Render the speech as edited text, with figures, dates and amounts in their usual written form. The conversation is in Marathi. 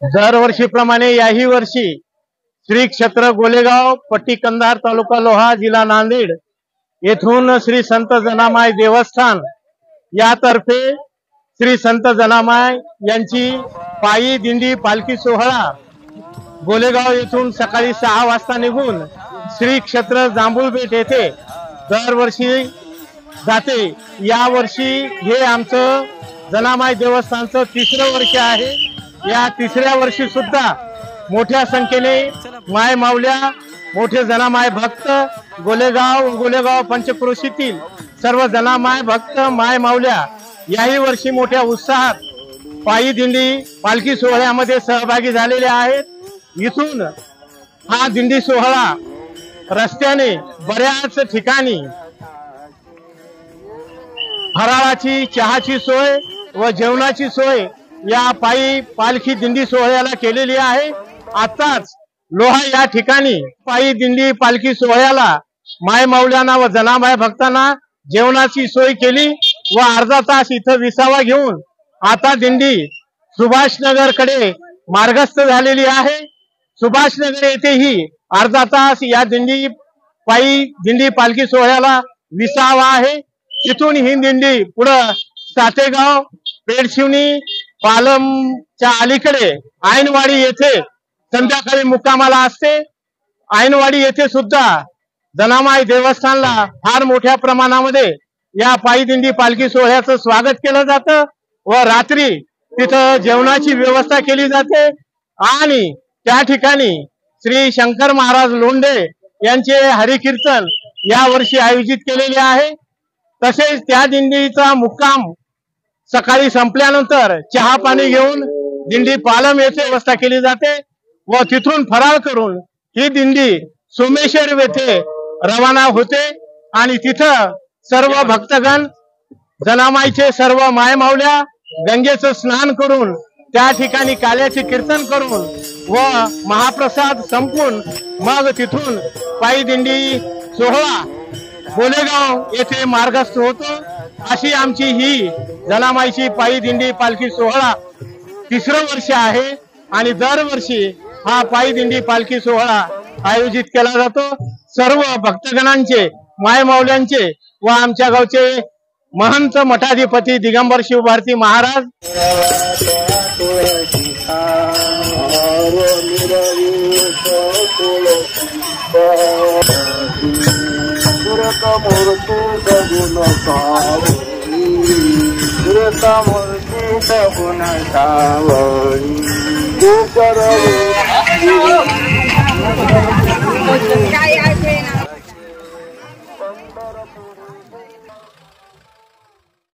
दरवर्षीप्रमाणे याही वर्षी श्री क्षेत्र गोलेगाव, पट्टी कंधार, तालुका लोहा, जिल्हा नांदेड येथून श्री संत जनामाय देवस्थान यातर्फे श्री संत जनामाय यांची पायी दिंडी पालखी सोहळा गोलेगाव येथून सकाळी 6 वाजता निघून श्री क्षेत्र जांभूळबेट येथे दरवर्षी जाते। या वर्षी हे आमचं जनामाय देवस्थानचं 3रं वर्ष आहे। या 3ऱ्या वर्षी सुद्धा मोठ्या संख्येने माय माऊल्या, मोठे जनामाय भक्त, गोलेगाव पंचक्रोशीतील सर्व जनामाय भक्त, माय माऊल्या याही वर्षी मोठ्या उत्साहात पायी दिंडी पालखी सोहळ्यामध्ये सहभागी झालेले आहेत। इथून हा दिंडी सोहळा रस्त्याने बऱ्याच ठिकाणी फराळाची, चहाची सोय व जेवणाची सोय या पायी पालखी दिंडी सोहळ्याला केलेली आहे। आताच लोहा या ठिकाणी पायी दिंडी पालखी सोहळ्याला माय माऊल्यांना व जनामाय भक्तांना जेवणाची सोय केली व अर्धा तास इथं विसावा घेऊन आता दिंडी सुभाषनगर कडे मार्गस्थ झालेली आहे। सुभाषनगर येथेही अर्धा तास या पायी दिंडी पालखी सोहळ्याला विसावा आहे। तिथून ही दिंडी पुढे सातेगाव, पेडशिवनी, पालमच्या अलीकडे ऐनवाडी येथे संध्याकाळी मुक्कामाला असते। ऐनवाडी येथे सुद्धा जनामाय देवस्थानला फार मोठ्या प्रमाणामध्ये या पायी दिंडी पालखी सोहळ्याचं स्वागत केलं जातं व रात्री तिथं जेवणाची व्यवस्था केली जाते। आणि त्या ठिकाणी श्री शंकर महाराज लोंढे यांचे हरिकीर्तन या वर्षी आयोजित केलेले आहे। तसेच त्या दिंडीचा मुक्काम सकाळी संपल्यानंतर चहा पाणी घेऊन दिंडी पालम येथे व्यवस्था केली जाते व तिथून फराळ करून ही दिंडी सोमेश्वर येथे रवाना होते। आणि तिथं सर्व भक्तगण, जनामाईचे सर्व माय माऊल्या गंगेचं स्नान करून त्या ठिकाणी काल्याचे कीर्तन करून व महाप्रसाद संपून मग तिथून पायी दिंडी सोहळा गोलेगाव येथे मार्गस्थ होतो। अशी आमची ही जनामाईची पायी दिंडी पालखी सोहळा 3रं वर्ष आहे आणि दरवर्षी हा पायी दिंडी पालखी सोहळा आयोजित केला जातो। सर्व भक्तगणांचे, माय माऊल्यांचे व आमच्या गावचे महंत मठाधिपती दिगंबर शिवभारती महाराज काय आहे ना